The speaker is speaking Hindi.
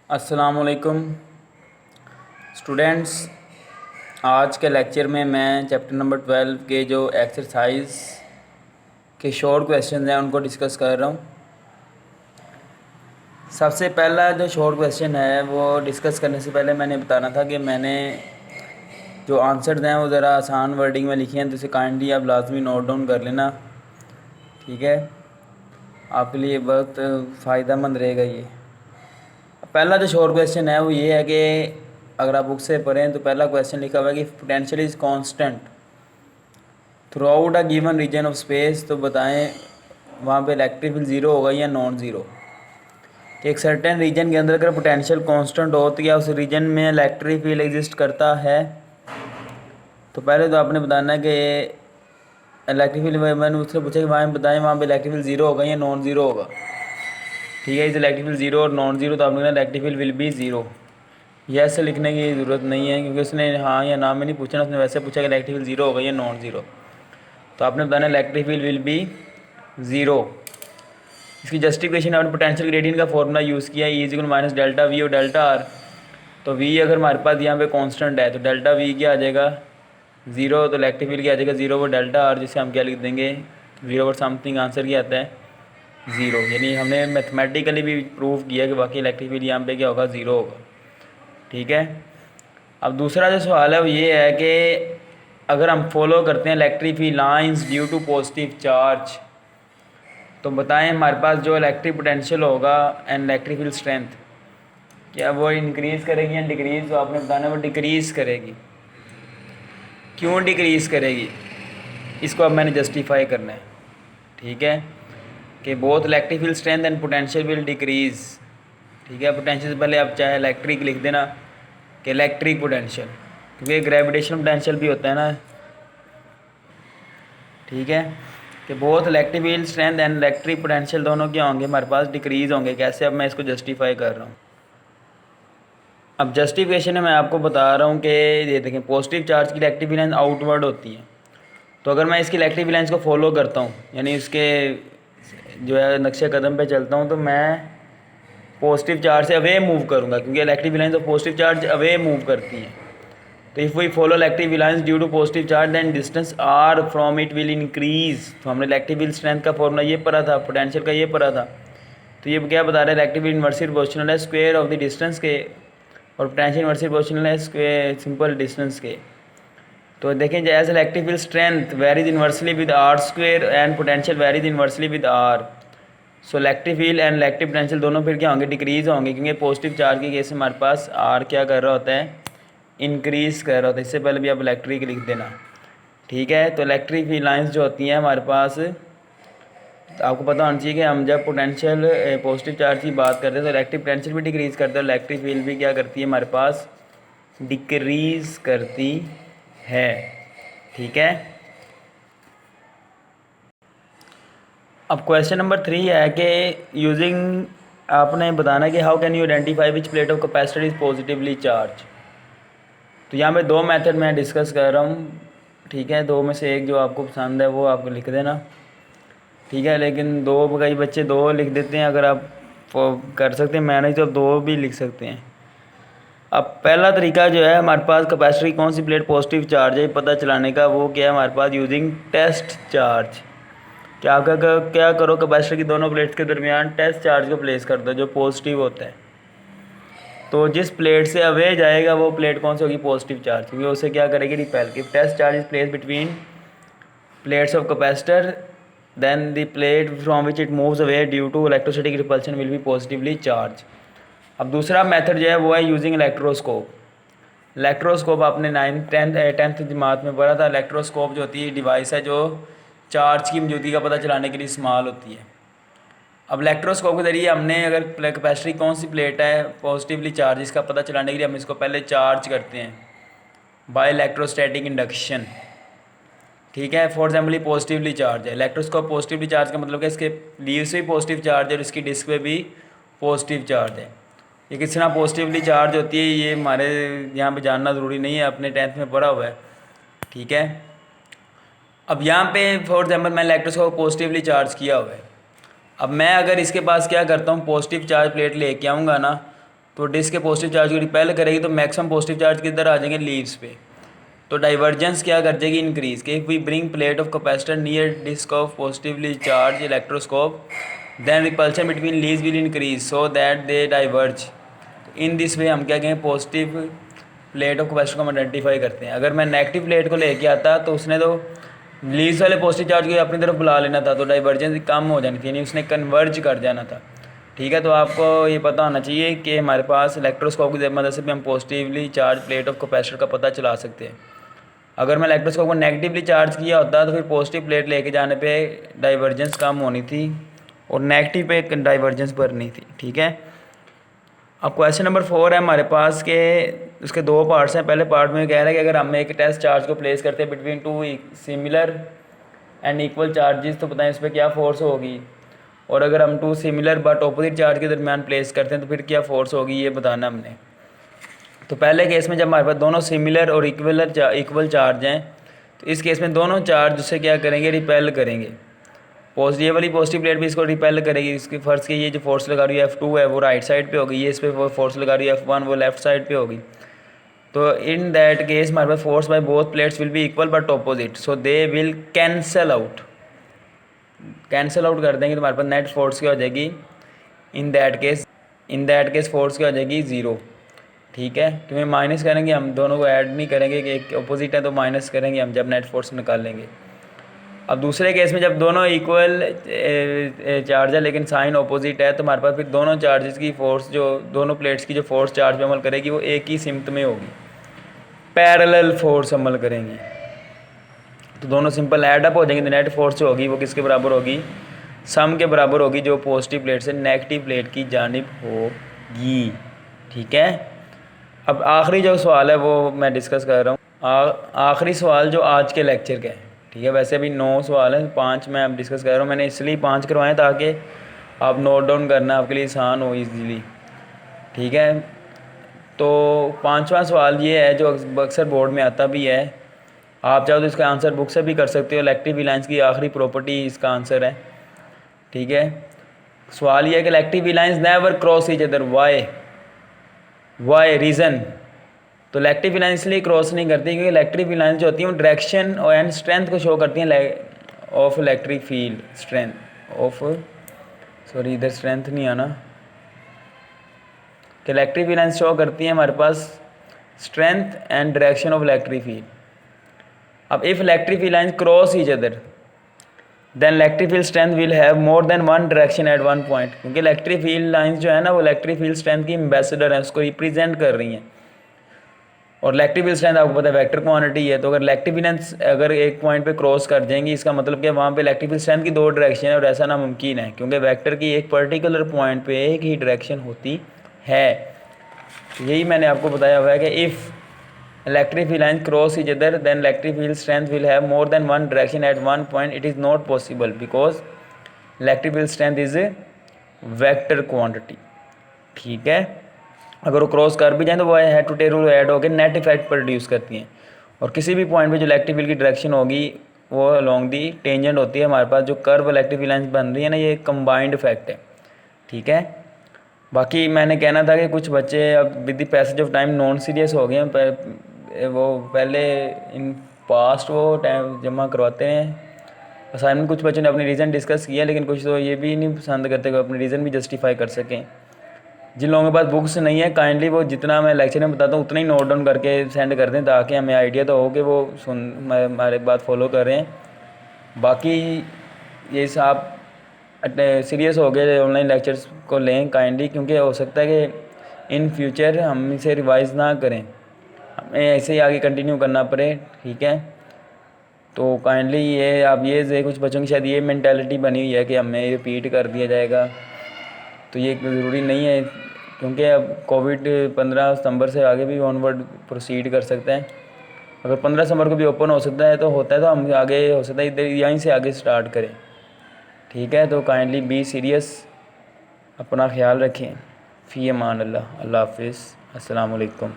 अस्सलामुअलैकुम स्टूडेंट्स। आज के लेक्चर में मैं चैप्टर नंबर 12 के जो एक्सरसाइज के शॉर्ट क्वेश्चन हैं उनको डिस्कस कर रहा हूँ। सबसे पहला जो शॉर्ट क्वेश्चन है वो डिस्कस करने से पहले मैंने बताना था कि मैंने जो आंसर्स हैं वो ज़रा आसान वर्डिंग में लिखे हैं, तो इसे काइंडली आप लाजमी नोट डाउन कर लेना, ठीक है। आपके लिए बहुत फ़ायदेमंद रहेगा ये। पहला जो शॉर्ट क्वेश्चन है वो ये है कि अगर आप बुक से पढ़ें तो पहला क्वेश्चन लिखा हुआ है कि potential is constant throughout a given region of space, तो बताएं वहाँ पे इलेक्ट्रिक फील्ड ज़ीरो होगा या नॉन ज़ीरो। कि एक सर्टेन रीजन के अंदर अगर पोटेंशियल कांस्टेंट हो तो क्या उस रीजन में इलेक्ट्रिक फील्ड एग्जिस्ट करता है। तो पहले तो आपने बताना है कि इलेक्ट्रिक फील्ड, मैंने उससे पूछा कि वहाँ बताएं वहाँ पे इलेक्ट्रिक फील्ड ज़ीरो होगा या नॉन ज़ीरो होगा, ठीक है। इस इलेक्ट्रिक फील्ड ज़ीरो और नॉन ज़ीरो, तो आपने कहना electric field will be zero. Yes लिखने की ज़रूरत नहीं है क्योंकि उसने हाँ या ना में नहीं पूछा ना, उसने वैसे पूछा कि इलेक्ट्रिक फील्ड ज़ीरो होगा या नॉन ज़ीरो। तो आपने बताना electric field will be zero. इसकी जस्टिफिकेशन आपने पोटेंशियल ग्रेडियंट का फॉर्मूला यूज़ किया, E equal minus delta we और डेल्टा आर। तो वी अगर हमारे पास यहाँ पे कांस्टेंट है तो डेल्टा वी क्या आ जाएगा ज़ीरो, तो इलेक्ट्रिक फील्ड क्या आ जाएगा ज़ीरो और डेल्टा आर, जिसे हम क्या लिख देंगे ज़ीरो और समथिंग, आंसर क्या आता है ज़ीरो। यानी हमने मैथमेटिकली भी प्रूव किया कि बाकी इलेक्ट्रिक फील्ड यहाँ पे क्या होगा ज़ीरो होगा, ठीक है। अब दूसरा जो सवाल है वो ये है कि अगर हम फॉलो करते हैं electric field lines due to positive charge, तो बताएं हमारे पास जो इलेक्ट्रिक पोटेंशियल होगा एंड इलेक्ट्रिक फील्ड स्ट्रेंथ क्या वो इंक्रीज़ करेगी या डिक्रीज़। तो आपने बताना वो डिक्रीज़ करेगी। क्यों डिक्रीज़ करेगी, इसको अब मैंने जस्टिफाई करना है, ठीक है। कि both electric field strength and potential will decrease, ठीक है। पोटेंशियल से पहले आप चाहे इलेक्ट्रिक लिख देना कि इलेक्ट्रिक पोटेंशियल, क्योंकि ग्रेविटेशनल पोटेंशियल भी होता है ना, ठीक है। कि both electric field strength and electric potential दोनों क्या होंगे हमारे पास डिक्रीज़ होंगे। कैसे, अब मैं इसको जस्टिफाई कर रहा हूँ। अब जस्टिफिकेशन है मैं आपको बता रहा हूँ कि ये देखें पॉजिटिव चार्ज की इलेक्ट्रिक लाइंस आउटवर्ड होती है। तो अगर मैं इसकी इलेक्ट्रिक लाइंस को फॉलो करता हूँ, यानी इसके जो है नक्शे कदम पे चलता हूँ, तो मैं पॉजिटिव चार्ज से अवे मूव करूँगा, क्योंकि electric lines of positive charge away move करती हैं। तो if we follow electric lines due to positive charge then distance R from it will increase. तो हमने इलेक्ट्रिक फील्ड स्ट्रेंथ का फॉर्मूला ये पढ़ा था, पोटेंशियल का ये पढ़ा था। तो ये क्या बता रहा है, इलेक्ट्रिक फील्ड इनवर्सली प्रोपोर्शनल है स्क्वायर ऑफ द डिस्टेंस के, और पोटेंशियल इनवर्सली प्रोपोर्शनल है स्क्वायर सिंपल डिस्टेंस के। तो देखें as electric field strength varies inversely with R square and potential varies inversely with R, so electric field and electric potential दोनों फिर क्या होंगे डिक्रीज होंगे, क्योंकि पॉजिटिव चार्ज के केस में हमारे पास आर क्या कर रहा होता है इंक्रीज़ कर रहा होता है। इससे पहले भी आप इलेक्ट्रिक लिख देना, ठीक है। तो इलेक्ट्रिक फील्ड लाइंस जो होती हैं हमारे पास, तो आपको पता होना चाहिए कि हम जब पोटेंशियल पॉजिटिव चार्ज की बात करते हैं तो इलेक्ट्रिक पोटेंशियल भी डिक्रीज़ करता है, इलेक्ट्रिक फील्ड भी क्या करती है हमारे पास डिक्रीज़ करती है, ठीक है। अब क्वेश्चन नंबर 3 है कि यूजिंग, आपने बताना है कि how can you identify which plate of capacitor is positively charge. तो यहाँ पे दो मेथड मैं डिस्कस कर रहा हूँ, ठीक है। दो में से एक जो आपको पसंद है वो आपको लिख देना, ठीक है। लेकिन दो, कई बच्चे दो लिख देते हैं, अगर आप कर सकते हैं मैनेज तो दो भी लिख सकते हैं। अब पहला तरीका जो है हमारे पास कैपेसिटर की कौन सी प्लेट पॉजिटिव चार्ज है पता चलाने का, वो क्या है हमारे पास यूजिंग टेस्ट चार्ज। क्या करो कैपेसिटर की दोनों प्लेट्स के दरमियान टेस्ट चार्ज को प्लेस कर दो जो पॉजिटिव होता है। तो जिस प्लेट से अवे जाएगा वो प्लेट कौन सी होगी पॉजिटिव चार्ज, क्योंकि उसे क्या करेगी repel. If test charge is place between plates of capacitor then the plate from which it moves away due to electrostatic repulsion will be positively charge. अब दूसरा मेथड जो है वो है यूजिंग इलेक्ट्रोस्कोप। इलेक्ट्रोस्कोप आपने 10th जमात में पढ़ा था। इलेक्ट्रोस्कोप जो होती है डिवाइस है जो चार्ज की मौजूदगी का पता चलाने के लिए इस्तेमाल होती है। अब इलेक्ट्रोस्कोप के ज़रिए हमने अगर कैपेसिटी कौन सी प्लेट है पॉजिटिवली चार्ज, इसका पता चलाने के लिए हम इसको पहले चार्ज करते हैं बाय इलेक्ट्रोस्टैटिक इंडक्शन, ठीक है। फॉर एग्जाम्पल ये पॉजिटिवली चार्ज है, इलेक्ट्रोस्कोप पॉजिटिवली चार्ज का मतलब है इसके लीव्स भी पॉजिटिव चार्ज है और इसकी डिस्क पे भी पॉजिटिव चार्ज है। ये किस तरह पॉजिटिवली चार्ज होती है ये हमारे यहाँ पे जानना ज़रूरी नहीं है, अपने 10th में पढ़ा हुआ है, ठीक है। अब यहाँ पे फॉर एग्जाम्पल मैं इलेक्ट्रोस्कोप पॉजिटिवली चार्ज किया हुआ है। अब मैं अगर इसके पास क्या करता हूँ पॉजिटिव चार्ज प्लेट लेके आऊँगा ना, तो डिस्क के पॉजिटिव चार्ज को रिपेल करेगी, तो मैक्सिमम पॉजिटिव चार्ज किधर आ जाएंगे, लीव्स पे। तो डाइवर्जेंस क्या कर जाएगी, इंक्रीज। कि if we bring plate of capacitor near disc of positively charge electroscope then repulsion between leaves will increase so that they diverge. In this way हम क्या कहेंगे, पॉजिटिव प्लेट ऑफ कैपेसिटर को हम आइडेंटिफाई करते हैं। अगर मैं नेगेटिव प्लेट को लेके आता तो उसने तो लीव्स वाले पॉजिटिव चार्ज को अपनी तरफ बुला लेना था, तो डाइवर्जेंस कम हो जानी थी, यानी उसने कन्वर्ज कर जाना था। ठीक है, तो आपको ये पता होना चाहिए कि हमारे पास इलेक्ट्रोस्कोप की मदद से भी हम positively charge plate of capacitor का पता चला सकते हैं। अगर मैं इलेक्ट्रोस्कोप को नेगेटिवली चार्ज किया होता तो फिर पॉजिटिव प्लेट लेके जाने पे डाइवर्जेंस कम होनी थी और नेगेटिव पे डाइवर्जेंस बढ़नी थी। ठीक है, अब क्वेश्चन नंबर 4 है हमारे पास के उसके दो पार्ट्स हैं। पहले पार्ट में कह रहा है कि अगर हम एक टेस्ट चार्ज को प्लेस करते हैं between two similar and equal charges, तो बताएं इस पर क्या फोर्स होगी। और अगर हम two similar but opposite charge के दरमियान प्लेस करते हैं तो फिर क्या फोर्स होगी, ये बताना हमने। तो पहले केस में जब हमारे पास दोनों सिमिलर और इक्वल चार्ज हैं, तो इस केस में दोनों चार्ज उससे क्या करेंगे, रिपेल करेंगे। ये वाली पॉजिटिव प्लेट भी इसको रिपेल करेगी। इसकी फर्स्ट के ये जो फोर्स लगा रही है F2 है वो राइट साइड पे होगी, ये इस पर फोर्स लगा रही है F1 वो लेफ्ट साइड पे होगी। तो इन दैट केस हमारे पास force by both plates will be equal but opposite, so they will cancel out कर देंगे। तो हमारे पास नेट फोर्स क्या हो जाएगी, इन दैट केस फोर्स क्या हो जाएगी, ज़ीरो। ठीक है, क्योंकि माइनस करेंगे हम, दोनों को ऐड नहीं करेंगे कि एक अपोजिट है तो माइनस करेंगे हम जब नेट फोर्स निकालेंगे। अब दूसरे केस में जब दोनों इक्वल चार्ज है लेकिन साइन ऑपोजिट है, तो हमारे पास फिर दोनों चार्जेस की फोर्स, जो दोनों प्लेट्स की जो फोर्स चार्ज पे अमल करेगी वो एक ही सिमत में होगी, पैरेलल फोर्स अमल करेंगी। तो दोनों सिंपल ऐड अप हो जाएंगे, तो नेट फोर्स जो होगी वो किसके बराबर होगी, सम के बराबर होगी, जो पॉजिटिव प्लेट से नेगेटिव प्लेट की जानिब होगी। ठीक है, अब आखिरी जो सवाल है वो मैं डिस्कस कर रहा हूँ, आखिरी सवाल जो आज के लेक्चर का है। ठीक है, वैसे भी 9 सवाल हैं, 5 मैं अब डिस्कस कर रहा हूँ। मैंने इसलिए 5 करवाए ताकि आप नोट डाउन करना आपके लिए आसान हो ईजीली। ठीक है, तो 5वां सवाल ये है जो अक्सर बोर्ड में आता भी है, आप चाहो तो इसका आंसर बुक से भी कर सकते हो। इलेक्ट्रिक लाइंस की आखिरी प्रॉपर्टी इसका आंसर है। ठीक है, सवाल ये है कि electric lines never cross each other, why reason. तो इलेक्ट्रिक लाइन इसलिए क्रॉस नहीं करती क्योंकि इलेक्ट्रिक लाइन जो होती हैं वो डायरेक्शन और एंड स्ट्रेंथ को शो करती हैं of electric field, strength of, sorry इधर स्ट्रेंथ नहीं आना, कि इलेक्ट्रिक लाइन शो करती हैं हमारे पास strength and direction of electric field. अब if electric line cross each other then electric field strength will have more than one direction at one point, क्योंकि इलेक्ट्रिक फील्ड लाइंस जो है ना वो इलेक्ट्रिक फील्ड स्ट्रेंथ की एम्बेसडर है, उसको रिप्रेजेंट कर रही हैं। और इलेक्ट्रिक फील्ड स्ट्रेंथ आपको पता है वेक्टर क्वांटिटी है, तो अगर इलेक्ट्रिक फील्ड अगर एक पॉइंट पे क्रॉस कर जाएंगी इसका मतलब कि वहाँ पे इलेक्ट्रिक फील्ड स्ट्रेंथ की दो डायरेक्शन है, और ऐसा नामुमकिन है क्योंकि वेक्टर की एक पर्टिकुलर पॉइंट पे एक ही डायरेक्शन होती है। तो यही मैंने आपको बताया हुआ है कि if electric field line cross each other then electric field strength will have more than one direction at one point, it is not possible because electric field strength is vector quantity. ठीक है, अगर वो क्रॉस कर भी जाए तो वो head to tail rule add होकर नेट इफेक्ट प्रोड्यूस करती हैं, और किसी भी पॉइंट पे जो इलेक्ट्रिक फील्ड की डायरेक्शन होगी वो अलोंग दी टेंजेंट होती है। हमारे पास जो कर्व इलेक्ट्रिक फील्ड लाइन बन रही है ना, ये कंबाइंड इफेक्ट है। ठीक है, बाकी मैंने कहना था कि कुछ बच्चे अब with the passage of time non serious हो गए हैं, वो पहले इन पास्ट वो टाइम जमा करवाते हैं असाइनमेंट। कुछ बच्चों ने अपनी रीज़न डिस्कस किया, लेकिन कुछ तो ये भी नहीं पसंद करते कि अपनी रीज़न भी जस्टिफाई कर सकें। जिन लोगों के पास बुक्स नहीं है काइंडली वो जितना मैं लेक्चर में बताता हूँ उतना ही नोट डाउन करके सेंड कर दें, ताकि हमें आइडिया तो हो कि वो हमारे बात फॉलो कर रहे हैं। बाकी ये आप सीरियस हो गए ऑनलाइन लेक्चर्स को लें काइंडली, क्योंकि हो सकता है कि इन फ्यूचर हम इसे रिवाइज़ ना करें, हमें ऐसे ही आगे कंटिन्यू करना पड़े। ठीक है, तो काइंडली ये आप ये कुछ बच्चों की शायद ये मेंटालिटी बनी हुई है कि हमें रिपीट कर दिया जाएगा, तो ये ज़रूरी नहीं है, क्योंकि अब कोविड 15 सितंबर से आगे भी ऑनवर्ड प्रोसीड कर सकते हैं। अगर 15 सितंबर को भी ओपन हो सकता है तो होता है, तो हम आगे हो सकता है इधर यहीं से आगे स्टार्ट करें। ठीक है, तो काइंडली बी सीरियस, अपना ख्याल रखें। फ़ी अमान अल्लाह, अल्लाह हाफिज़, अस्सलाम वालेकुम।